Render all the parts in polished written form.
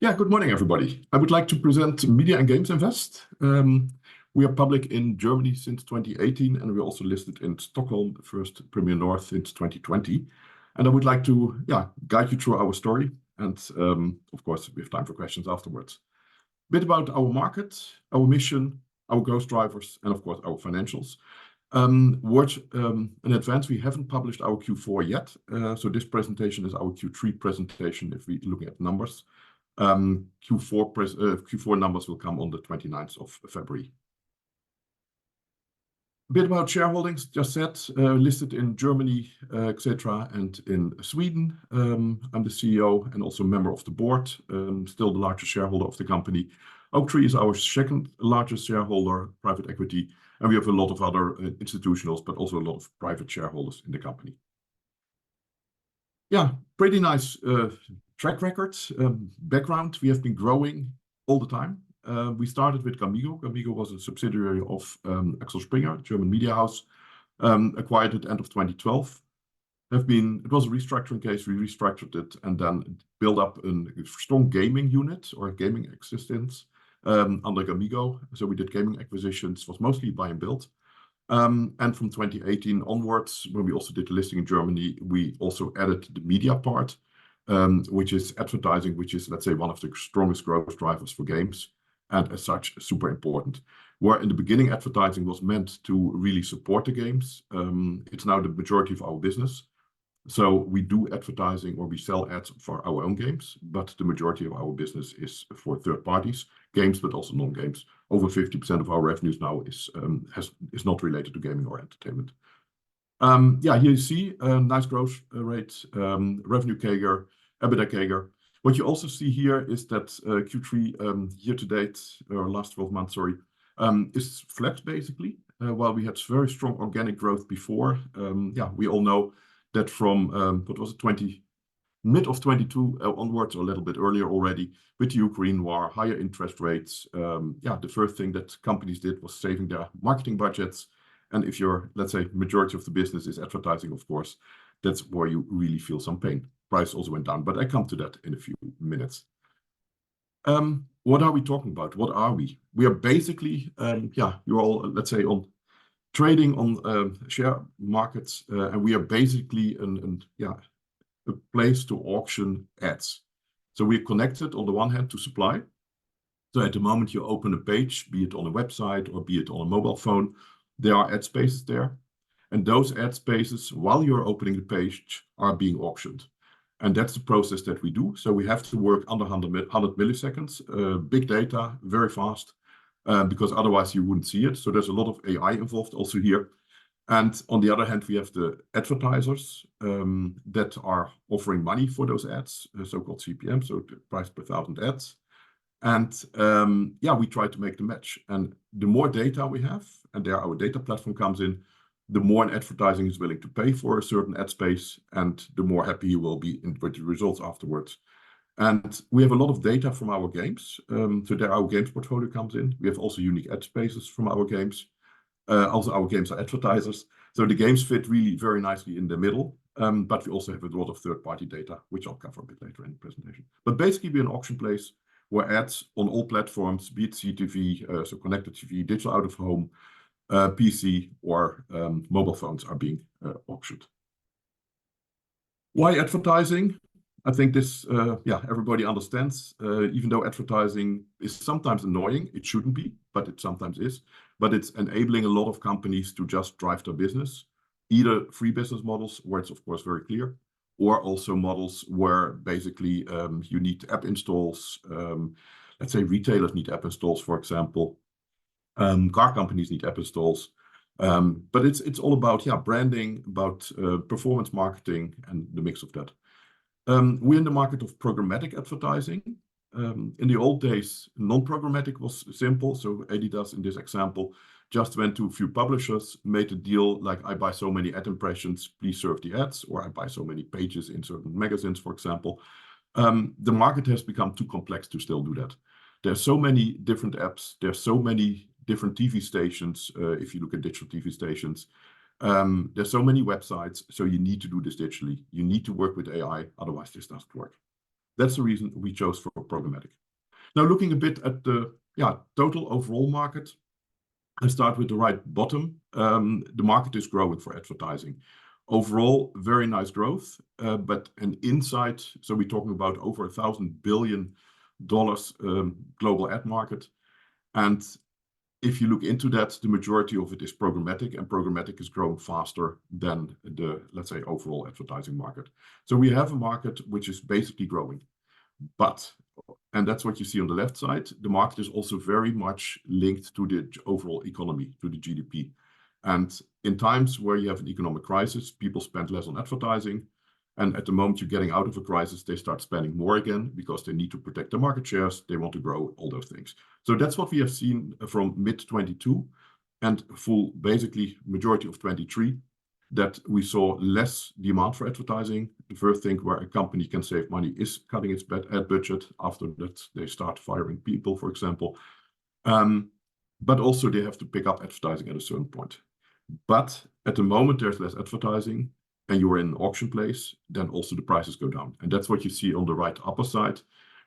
Yeah, good morning, everybody. I would like to present Media and Games Invest. We are public in Germany since 2018, and we're also listed in Stockholm, first Premier North since 2020. And I would like to guide you through our story. And of course, we have time for questions afterwards. A bit about our market, our mission, our growth drivers, and of course, our financials. In advance, we haven't published our Q4 yet. So this presentation is our Q3 presentation if we look at numbers. Q4 numbers will come on the 29th of February. A bit about shareholdings, just said, listed in Germany, etc., and in Sweden. I'm the CEO and also member of the board, still the largest shareholder of the company. Oaktree is our second largest shareholder, private equity, and we have a lot of other institutionals, but also a lot of private shareholders in the company. Yeah, pretty nice track record. Background, we have been growing all the time. We started with Gamigo. Gamigo was a subsidiary of Axel Springer, German media house, acquired at end of 2012. It was a restructuring case. We restructured it and then built up a strong gaming unit or gaming existence under Gamigo. So we did gaming acquisitions, was mostly buy and build. And from 2018 onwards, when we also did the listing in Germany, we also added the media part, which is advertising, which is, let's say, one of the strongest growth drivers for games, and as such, super important. Where in the beginning, advertising was meant to really support the games. It's now the majority of our business. So we do advertising or we sell ads for our own games, but the majority of our business is for third parties, games, but also non-games. Over 50% of our revenues now is not related to gaming or entertainment. Here you see a nice growth rate, revenue CAGR, EBITDA CAGR. What you also see here is that Q3 year to date, or last 12 months, sorry, is flat basically. While we had very strong organic growth before, we all know that from what was it, mid of 22 onwards, or a little bit earlier already, with the Ukraine war, higher interest rates. The first thing that companies did was saving their marketing budgets. And if your, let's say, majority of the business is advertising, of course, that's where you really feel some pain. Price also went down, but I come to that in a few minutes. What are we talking about? What are we? We are basically, you're all, let's say, on trading on share markets, and we are basically a place to auction ads. So we're connected on the one hand to supply. So at the moment you open a page, be it on a website or be it on a mobile phone, there are ad spaces there. And those ad spaces, while you're opening the page, are being auctioned. And that's the process that we do. So we have to work under 100 milliseconds, big data, very fast, because otherwise you wouldn't see it. So there's a lot of AI involved also here. And on the other hand, we have the advertisers that are offering money for those ads, so-called CPM, so the price per thousand ads. And we try to make the match. And the more data we have, and there our data platform comes in, the more an advertising is willing to pay for a certain ad space, and the more happy you will be with the results afterwards. And we have a lot of data from our games. So there our games portfolio comes in. We have also unique ad spaces from our games. Also, our games are advertisers. So the games fit really very nicely in the middle. But we also have a lot of third-party data, which I'll cover a bit later in the presentation. But basically, we're an auction place where ads on all platforms, be it CTV, so connected TV, digital out of home, PC, or mobile phones are being auctioned. Why advertising? I think this, everybody understands, even though advertising is sometimes annoying, it shouldn't be, but it sometimes is. But it's enabling a lot of companies to just drive their business, either free business models, where it's of course very clear, or also models where basically you need app installs. Let's say retailers need app installs, for example. Car companies need app installs. But it's all about branding, about performance marketing, and the mix of that. We're in the market of programmatic advertising. In the old days, non-programmatic was simple. So Adidas, in this example, just went to a few publishers, made a deal like, I buy so many ad impressions, please serve the ads, or I buy so many pages in certain magazines, for example. The market has become too complex to still do that. There's so many different apps. There's so many different TV stations, if you look at digital TV stations. There's so many websites, so you need to do this digitally. You need to work with AI, otherwise this doesn't work. That's the reason we chose for programmatic. Now, looking a bit at the total overall market, I start with the right bottom. The market is growing for advertising. Overall, very nice growth, but an insight. So we're talking about over $1,000 billion global ad market. And if you look into that, the majority of it is programmatic, and programmatic is growing faster than the, let's say, overall advertising market. So we have a market which is basically growing. But, and that's what you see on the left side, the market is also very much linked to the overall economy, to the GDP. And in times where you have an economic crisis, people spend less on advertising. And at the moment you're getting out of a crisis, they start spending more again because they need to protect their market shares. They want to grow, all those things. So that's what we have seen from mid-22 and full, basically, majority of 23, that we saw less demand for advertising. The first thing where a company can save money is cutting its ad budget. After that, they start firing people, for example. But also they have to pick up advertising at a certain point. But at the moment, there's less advertising, and you are in an auction place, then also the prices go down. And that's what you see on the right upper side.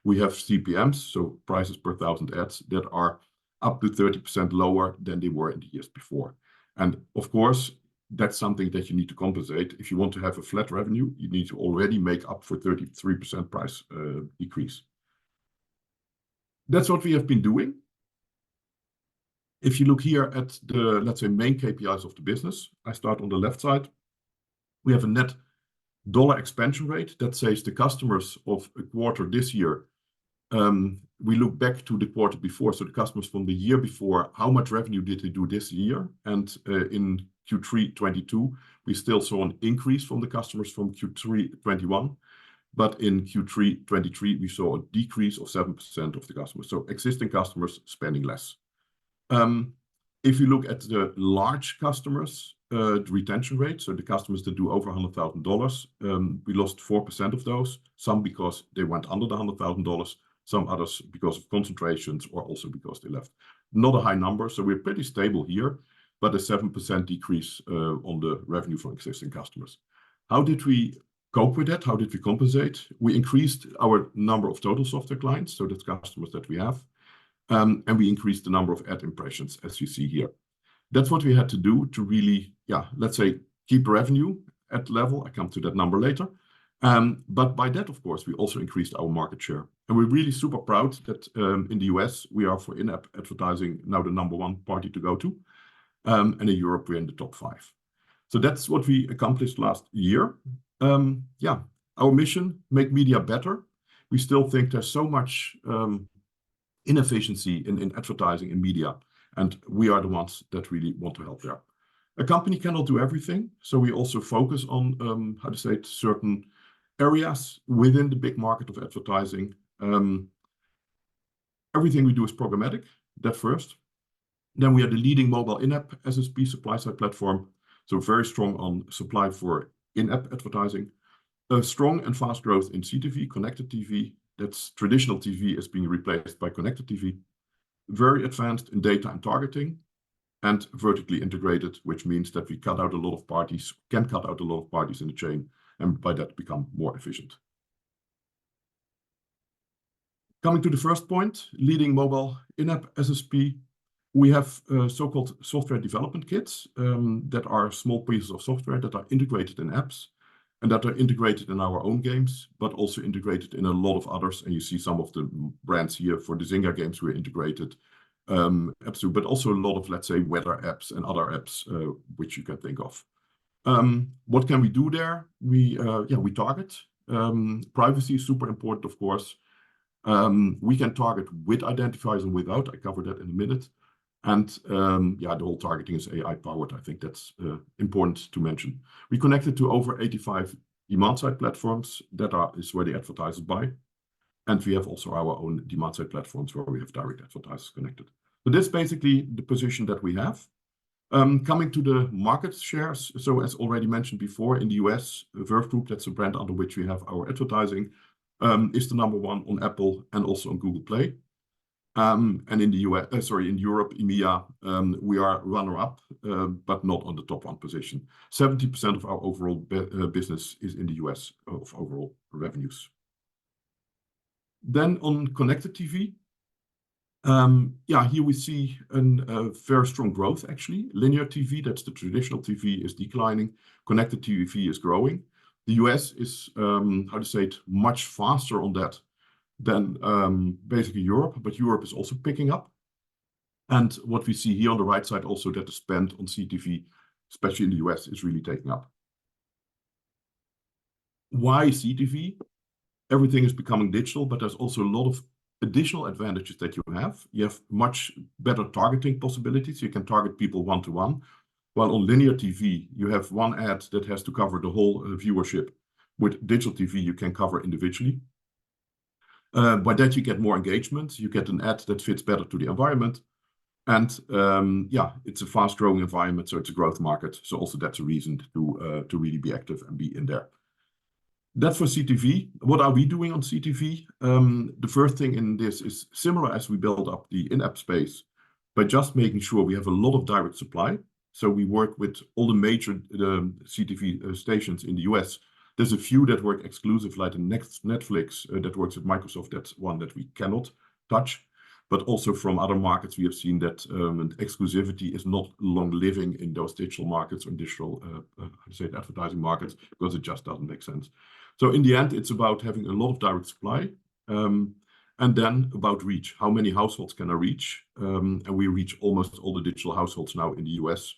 We have CPMs, so prices per 1,000 ads, that are up to 30% lower than they were in the years before. And of course, that's something that you need to compensate. If you want to have a flat revenue, you need to already make up for 33% price decrease. That's what we have been doing. If you look here at the, let's say, main KPIs of the business, I start on the left side. We have a net dollar expansion rate that says the customers of a quarter this year. We look back to the quarter before, so the customers from the year before, how much revenue did they do this year? And in Q3 22, we still saw an increase from the customers from Q3 21. But in Q3 23, we saw a decrease of 7% of the customers. So existing customers spending less. If you look at the large customers, the retention rate, so the customers that do over $100,000, we lost 4% of those, some because they went under the $100,000, some others because of concentrations or also because they left. Not a high number, so we're pretty stable here, but a 7% decrease on the revenue from existing customers. How did we cope with that? How did we compensate? We increased our number of total software clients, so that's customers that we have, and we increased the number of ad impressions, as you see here. That's what we had to do to really, let's say, keep revenue at level. I come to that number later. But by that, of course, we also increased our market share. And we're really super proud that in the US, we are for in-app advertising now the #1 party to go to. And in Europe, we're in the top 5. So that's what we accomplished last year. Our mission, make media better. We still think there's so much inefficiency in advertising and media. And we are the ones that really want to help there. A company cannot do everything. So we also focus on, certain areas within the big market of advertising. Everything we do is programmatic, that first. Then we are the leading mobile in-app SSP supply-side platform. So very strong on supply for in-app advertising. A strong and fast growth in CTV, connected TV. That's traditional TV is being replaced by connected TV. Very advanced in data and targeting, and vertically integrated, which means that we can cut out a lot of parties in the chain, and by that become more efficient. Coming to the first point, leading mobile in-app SSP, we have so-called software development kits that are small pieces of software that are integrated in apps and that are integrated in our own games, but also integrated in a lot of others. And you see some of the brands here for the Zynga games we're integrated apps to, but also a lot of, let's say, weather apps and other apps which you can think of. What can we do there? We target. Privacy is super important, of course. We can target with identifiers and without. I cover that in a minute. And the whole targeting is AI powered. I think that's important to mention. We connected to over 85 demand side platforms. That is where the advertisers buy. And we have also our own demand side platforms where we have direct advertisers connected. So that's basically the position that we have. Coming to the market shares. So as already mentioned before, in the US, Verve Group, that's a brand under which we have our advertising, is the #1 on Apple and also on Google Play. And in the in Europe, EMEA, we are runner-up, but not on the top 1 position. 70% of our overall business is in the US of overall revenues. Then on connected TV, here we see a very strong growth, actually. Linear TV, that's the traditional TV, is declining. Connected TV is growing. The US is, much faster on that than basically Europe, but Europe is also picking up. And what we see here on the right side also, that the spend on CTV, especially in the US, is really taking up. Why CTV? Everything is becoming digital, but there's also a lot of additional advantages that you have. You have much better targeting possibilities. You can target people one-to-one. While on linear TV, you have one ad that has to cover the whole viewership. With digital TV, you can cover individually. By that, you get more engagement. You get an ad that fits better to the environment. And it's a fast-growing environment, so it's a growth market. So also that's a reason to really be active and be in there. That's for CTV. What are we doing on CTV? The first thing in this is similar as we build up the in-app space, by just making sure we have a lot of direct supply. So we work with all the major CTV stations in the US. There's a few that work exclusive, like the Netflix that works with Microsoft. That's one that we cannot touch. But also from other markets, we have seen that exclusivity is not long living in those digital markets or digital advertising markets, because it just doesn't make sense. So in the end, it's about having a lot of direct supply, and then about reach. How many households can I reach? And we reach almost all the digital households now in the US.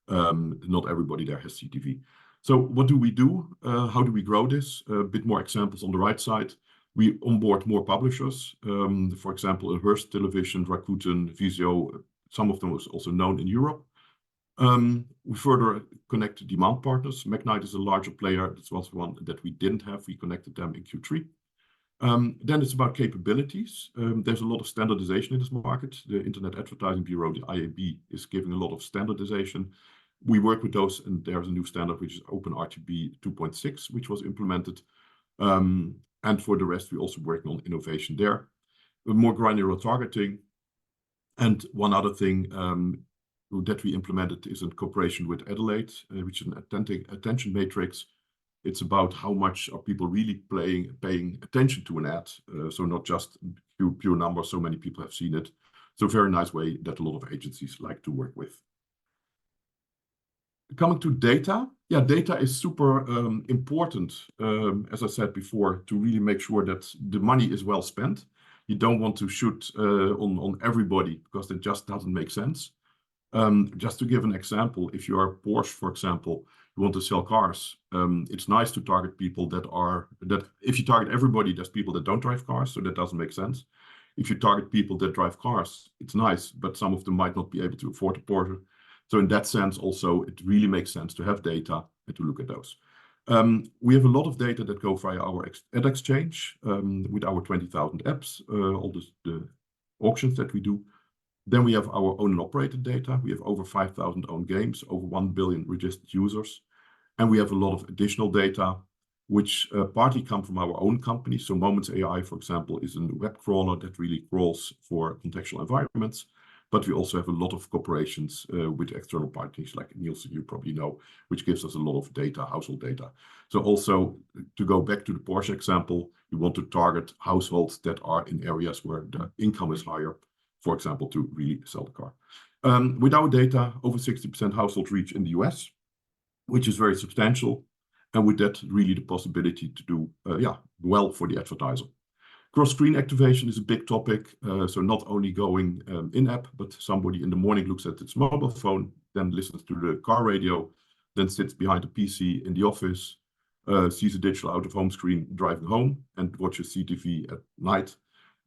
Not everybody there has CTV. So what do we do? How do we grow this? A bit more examples on the right side. We onboard more publishers. For example, Hearst Television, Rakuten, Vizio, some of them was also known in Europe. We further connect demand partners. Magnite is a larger player. This was one that we didn't have. We connected them in Q3. Then it's about capabilities. There's a lot of standardization in this market. The Internet Advertising Bureau, the IAB, is giving a lot of standardization. We work with those, and there's a new standard, which is OpenRTB 2.6, which was implemented. And for the rest, we're also working on innovation there. More granular targeting. And one other thing that we implemented is in cooperation with Adelaide, which is an attention matrix. It's about how much are people really paying attention to an ad. So not just pure numbers, so many people have seen it. So very nice way that a lot of agencies like to work with. Coming to data, data is super important, as I said before, to really make sure that the money is well spent. You don't want to shoot on everybody, because that just doesn't make sense. Just to give an example, if you are Porsche, for example, you want to sell cars, it's nice to target people that if you target everybody, there's people that don't drive cars, so that doesn't make sense. If you target people that drive cars, it's nice, but some of them might not be able to afford a Porsche. So in that sense, also, it really makes sense to have data and to look at those. We have a lot of data that go via our ad exchange with our 20,000 apps, all the auctions that we do. Then we have our own and operated data. We have over 5,000 own games, over 1 billion registered users. And we have a lot of additional data, which partly come from our own company. So Moments AI, for example, is a web crawler that really crawls for contextual environments. But we also have a lot of cooperations with external parties like Nielsen, you probably know, which gives us a lot of data, household data. So also, to go back to the Porsche example, you want to target households that are in areas where the income is higher, for example, to really sell the car. With our data, over 60% household reach in the US, which is very substantial. And with that, really the possibility to do well for the advertiser. Cross-screen activation is a big topic. So not only going in-app, but somebody in the morning looks at its mobile phone, then listens to the car radio, then sits behind a PC in the office, sees a digital out-of-home screen driving home, and watches CTV at night.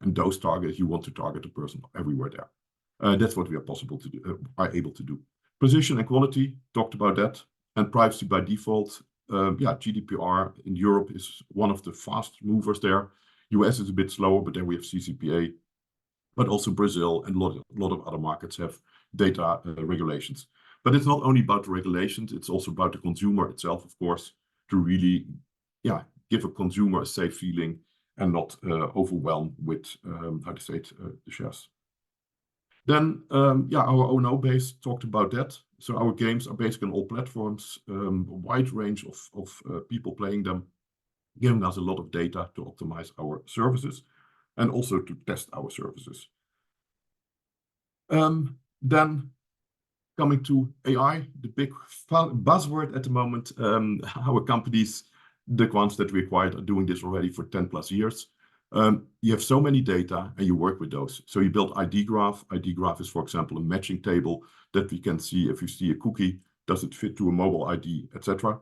And those targets, you want to target a person everywhere there. That's what we are able to do. Position and quality, talked about that. And privacy by default. GDPR in Europe is one of the fast movers there. US is a bit slower, but then we have CCPA. But also Brazil and a lot of other markets have data regulations. But it's not only about the regulations, it's also about the consumer itself, of course, to really give a consumer a safe feeling and not overwhelmed with, the shares. Then, our O&O base, talked about that. So our games are basically on all platforms, a wide range of people playing them, giving us a lot of data to optimize our services. and also to test our services. Then coming to AI, the big buzzword at the moment. Our companies, the ones that we acquired, are doing this already for 10 plus years. You have so many data and you work with those. So you build ID graph. ID graph is, for example, a matching table that we can see if you see a cookie, does it fit to a mobile ID, etc.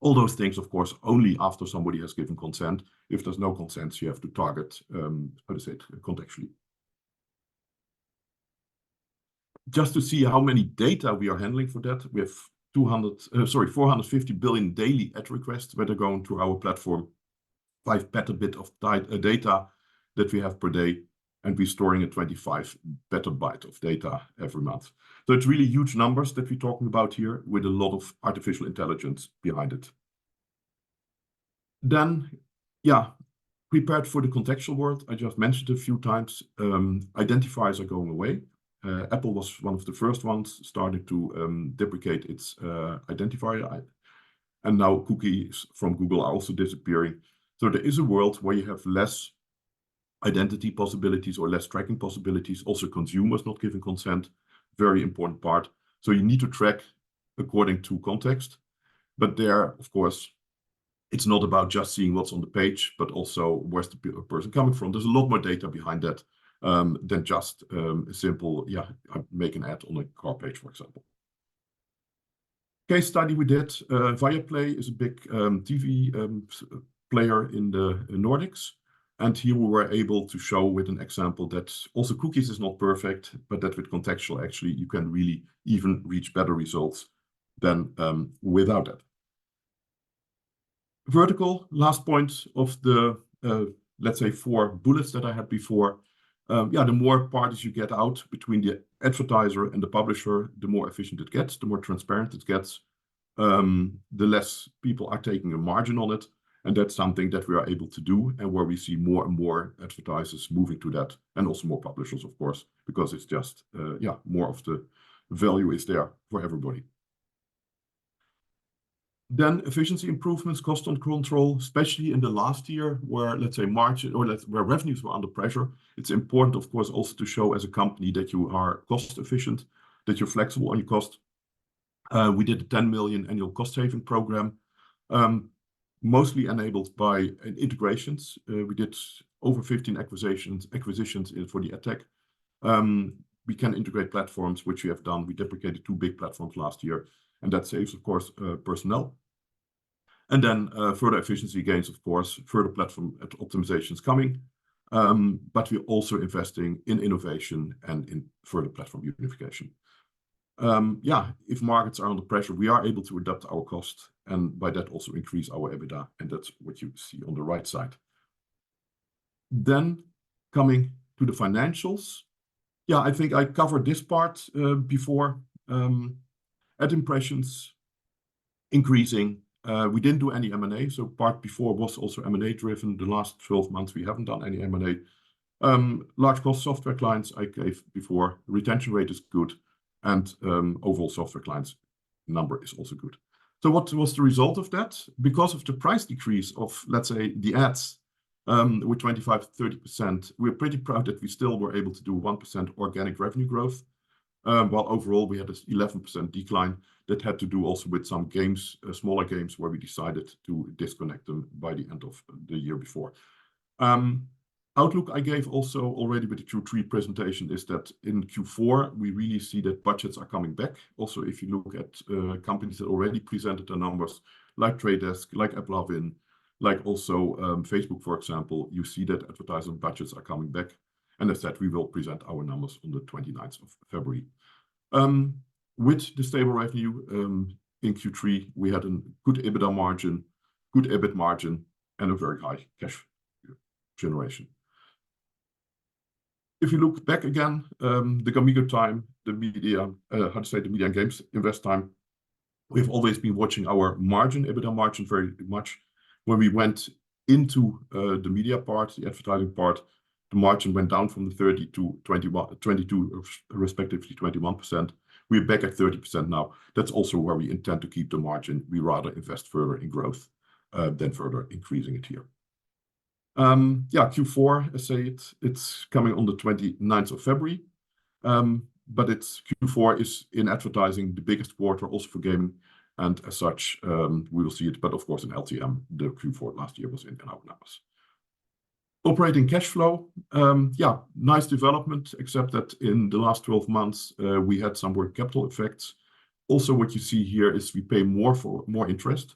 All those things, of course, only after somebody has given consent. If there's no consent, you have to target, how to say it, contextually. Just to see how many data we are handling for that, we have 450 billion daily ad requests that are going to our platform, 5 petabyte of data that we have per day, and we're storing a 25 petabyte of data every month. So it's really huge numbers that we're talking about here with a lot of artificial intelligence behind it. Then, yeah, prepared for the contextual world. I just mentioned a few times, identifiers are going away. Apple was one of the first ones starting to deprecate its identifier. And now cookies from Google are also disappearing. So there is a world where you have less identity possibilities or less tracking possibilities. Also consumers not giving consent, very important part. So you need to track according to context. But there, of course, it's not about just seeing what's on the page, but also where's the person coming from. There's a lot more data behind that than just a simple, I make an ad on a car page, for example. Case study we did, Viaplay is a big TV player in the Nordics. And here we were able to show with an example that also cookies is not perfect, but that with contextual, actually, you can really even reach better results than without that. Vertical, last point of the, let's say, 4 bullets that I had before. The more parties you get out between the advertiser and the publisher, the more efficient it gets, the more transparent it gets, the less people are taking a margin on it. And that's something that we are able to do and where we see more and more advertisers moving to that, and also more publishers, of course, because it's just, more of the value is there for everybody. Then efficiency improvements, cost control, especially in the last year where, let's say, margin or where revenues were under pressure. It's important, of course, also to show as a company that you are cost efficient, that you're flexible on your cost. We did a 10 million annual cost saving program, mostly enabled by integrations. We did over 15 acquisitions for the AdTech. We can integrate platforms, which we have done. We deprecated 2 big platforms last year, and that saves, of course, personnel. And then further efficiency gains, of course, further platform optimizations coming. But we're also investing in innovation and in further platform unification. If markets are under pressure, we are able to adapt our cost and by that also increase our EBITDA. And that's what you see on the right side. Then coming to the financials. I think I covered this part before. Ad impressions increasing. We didn't do any M&A. So part before was also M&A driven. The last 12 months, we haven't done any M&A. Large cost software clients I gave before. Retention rate is good. And overall software clients number is also good. So what was the result of that? Because of the price decrease of, let's say, the ads with 25-30%, we're pretty proud that we still were able to do 1% organic revenue growth. While overall we had an 11% decline that had to do also with some games, smaller games, where we decided to disconnect them by the end of the year before. Outlook I gave also already with the Q3 presentation is that in Q4 we really see that budgets are coming back. Also, if you look at companies that already presented their numbers, like Trade Desk, like AppLovin, like also Facebook, for example, you see that advertising budgets are coming back. And as said, we will present our numbers on the 29th of February. With the stable revenue in Q3, we had a good EBITDA margin, good EBIT margin, and a very high cash generation. If you look back again, the Gamigo time, the media, the media and games invest time, we've always been watching our margin, EBITDA margin very much. When we went into the media part, the advertising part, the margin went down from the 30 to 22, respectively 21%. We're back at 30% now. That's also where we intend to keep the margin. We rather invest further in growth than further increasing it here. Yeah, Q4, I say it's coming on the 29th of February. But Q4 is in advertising the biggest quarter also for gaming. And as such, we will see it. But of course, in LTM, the Q4 last year was in our numbers. Operating cash flow, yeah, nice development, except that in the last 12 months, we had some working capital effects. Also, what you see here is we pay more for more interest.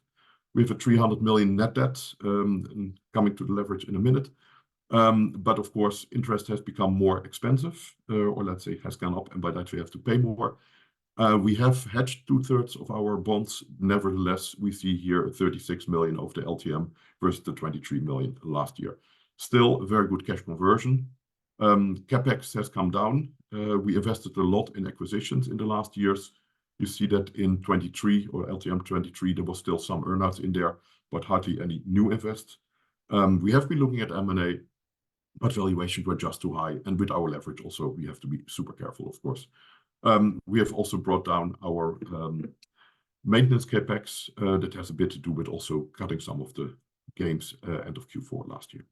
We have a 300 million net debt, coming to the leverage in a minute. But of course, interest has become more expensive, or let's say has gone up, and by that we have to pay more. We have hedged 2/3 of our bonds. Nevertheless, we see here 36 million of the LTM versus the 23 million last year. Still a very good cash conversion. CapEx has come down. We invested a lot in acquisitions in the last years. You see that in 23 or LTM 23, there was still some earnouts in there, but hardly any new invest. We have been looking at M&A, but valuations were just too high. And with our leverage also, we have to be super careful, of course. We have also brought down our maintenance CapEx. That has a bit to do with also cutting some of the games end of Q4 last year.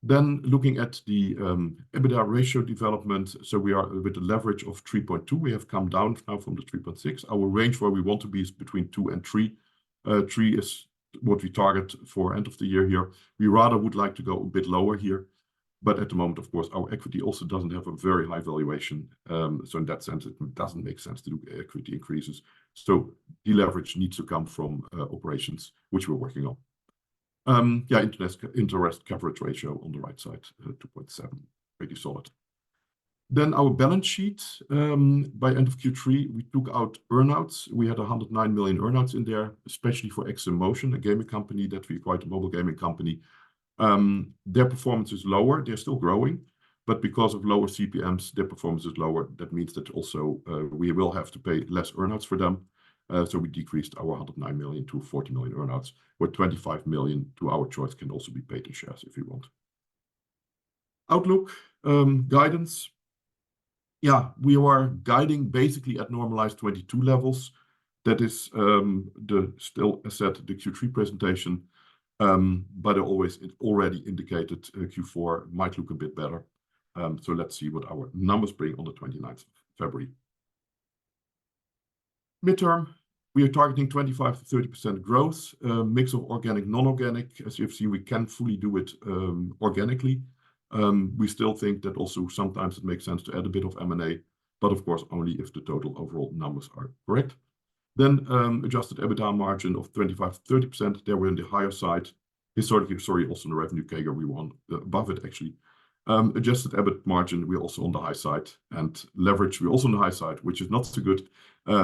Then looking at the EBITDA ratio development, so we are with a leverage of 3.2. We have come down now from the 3.6. Our range where we want to be is between 2 and 3. 3 is what we target for end of the year here. We rather would like to go a bit lower here. But at the moment, of course, our equity also doesn't have a very high valuation. So in that sense, it doesn't make sense to do equity increases. So deleverage needs to come from operations, which we're working on. Yeah, interest coverage ratio on the right side, 2.7, pretty solid. Then our balance sheet, by end of Q3, we took out earnouts. We had 109 million earnouts in there, especially for XINMotion, a gaming company that we acquired, a mobile gaming company. Their performance is lower. They're still growing, but because of lower CPMs, their performance is lower. That means that also we will have to pay less earnouts for them. So we decreased our 109 million to 40 million earnouts, where 25 million to our choice can also be paid in shares if you want. Outlook, guidance. Yeah, we are guiding basically at normalized 22 levels. That is still, as said, the Q3 presentation. But it already indicated Q4 might look a bit better. So let's see what our numbers bring on the 29th of February. Midterm, we are targeting 25 to 30% growth, mix of organic, non-organic. As you've seen, we can fully do it organically. We still think that also sometimes it makes sense to add a bit of M&A, but of course, only if the total overall numbers are correct. Then adjusted EBITDA margin of 25 to 30%. There we're in the higher side. Historically, sorry, also in the revenue CAGR, we won above it actually. Adjusted EBIT margin, we're also on the high side. And leverage, we're also on the high side, which is not so good.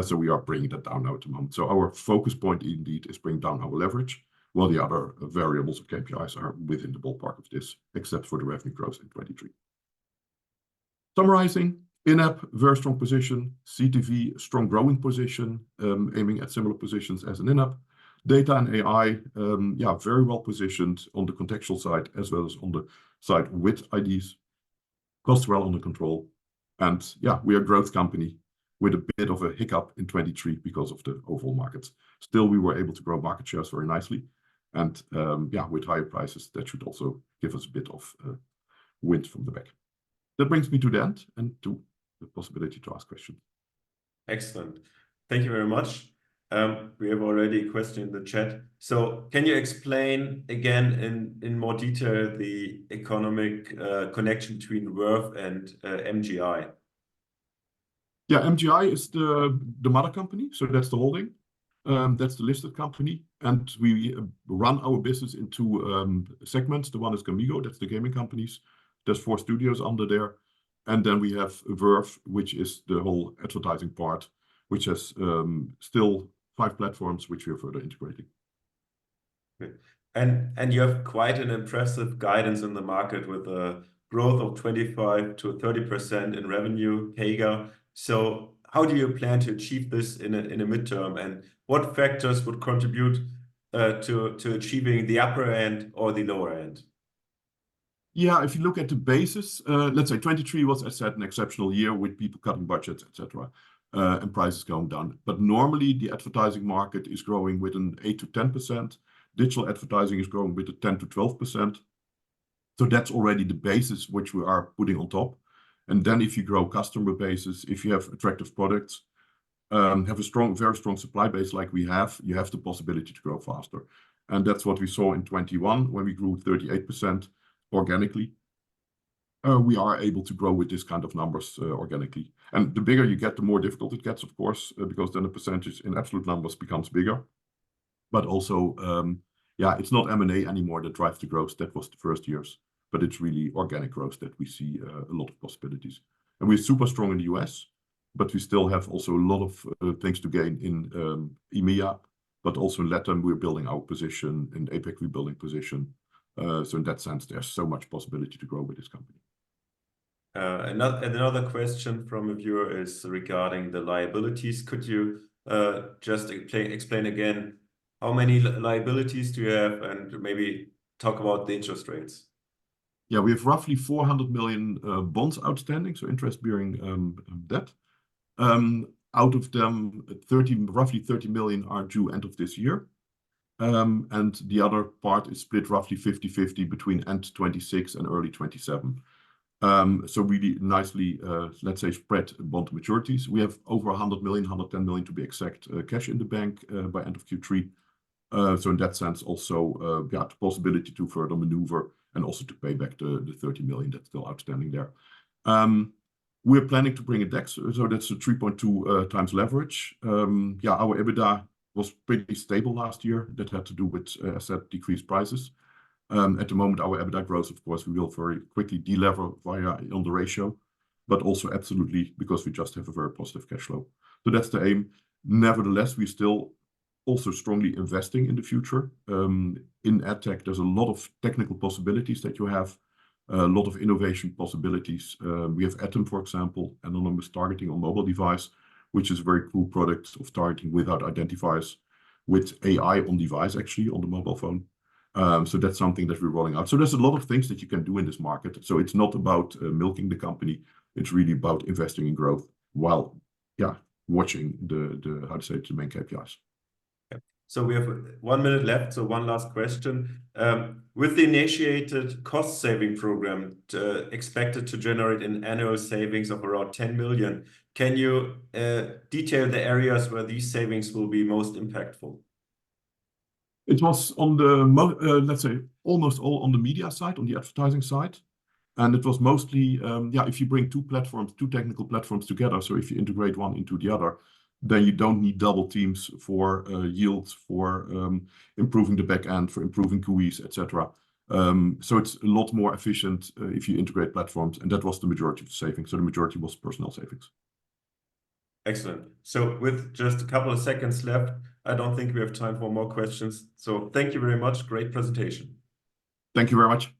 So we are bringing that down now at the moment. So our focus point indeed is bring down our leverage, while the other variables of KPIs are within the ballpark of this, except for the revenue growth in 23. Summarizing, in-app, very strong position. CTV, strong growing position, aiming at similar positions as an in-app. Data and AI, yeah, very well positioned on the contextual side, as well as on the side with IDs. Costs well under control. And yeah, we are a growth company with a bit of a hiccup in 23 because of the overall markets. Still, we were able to grow market shares very nicely. And yeah, with higher prices, that should also give us a bit of wind from the back. That brings me to the end and to the possibility to ask questions. Excellent. Thank you very much. We have already a question in the chat. So can you explain again in more detail the economic connection between Verve and MGI? Yeah, MGI is the mother company. So that's the holding. That's the listed company. And we run our business in two segments. The one is Gamigo, that's the gaming companies. There's 4 studios under there. And then we have Verve, which is the whole advertising part, which has still 5 platforms, which we are further integrating. Okay. And you have quite an impressive guidance in the market with a growth of 25 to 30% in revenue, CAGR. So how do you plan to achieve this in a midterm? And what factors would contribute to achieving the upper end or the lower end? Yeah, if you look at the basis, let's say 23 was, as I said, an exceptional year with people cutting budgets, etc., and prices going down. But normally the advertising market is growing with an 8 to 10%. Digital advertising is growing with a 10 to 12%. So that's already the basis which we are putting on top. And then if you grow customer bases, if you have attractive products, have a very strong supply base like we have, you have the possibility to grow faster. And that's what we saw in 21 when we grew 38% organically. We are able to grow with this kind of numbers organically. And the bigger you get, the more difficult it gets, of course, because then the percentage in absolute numbers becomes bigger. But also, yeah, it's not M&A anymore that drives the growth. That was the first years. But it's really organic growth that we see a lot of possibilities. And we're super strong in the US, but we still have also a lot of things to gain in EMEA, but also in Latin, we're building our position. In APAC, we're building position. So in that sense, there's so much possibility to grow with this company. Another question from a viewer is regarding the liabilities. Could you just explain again, how many liabilities do you have, and maybe talk about the interest rates? Yeah, we have roughly 400 million bonds outstanding, so interest-bearing debt. Out of them, roughly 30 million are due end of this year. And the other part is split roughly 50-50 between end 26 and early 27. So really nicely, let's say, spread bond maturities. We have over 100 million, 110 million to be exact, cash in the bank by end of Q3. So in that sense, also, yeah, the possibility to further maneuver and also to pay back the 30 million that's still outstanding there. We're planning to bring a DEX, so that's a 3.2 times leverage. Yeah, our EBITDA was pretty stable last year. That had to do with, as I said, decreased prices. At the moment, our EBITDA grows, of course, we will very quickly delever on the ratio, but also absolutely because we just have a very positive cash flow. So that's the aim. Nevertheless, we're still also strongly investing in the future. In EdTech, there's a lot of technical possibilities that you have, a lot of innovation possibilities. We have Atom, for example, anonymous targeting on mobile device, which is a very cool product of targeting without identifiers, with AI on device, actually, on the mobile phone. So that's something that we're rolling out. So there's a lot of things that you can do in this market. So it's not about milking the company. It's really about investing in growth while, yeah, watching the how to say it, the main KPIs. So we have 1 minute left. So one last question. With the initiated cost saving program expected to generate an annual savings of around 10 million, can you detail the areas where these savings will be most impactful? It was on the, let's say, almost all on the media side, on the advertising side. And it was mostly, yeah, if you bring two technical platforms together, so if you integrate one into the other, then you don't need double teams for yields, for improving the back end, for improving GUIs, etc. So it's a lot more efficient if you integrate platforms, and that was the majority of the savings. So the majority was personnel savings. Excellent. So with just a couple of seconds left, I don't think we have time for more questions. So thank you very much. Great presentation. Thank you very much.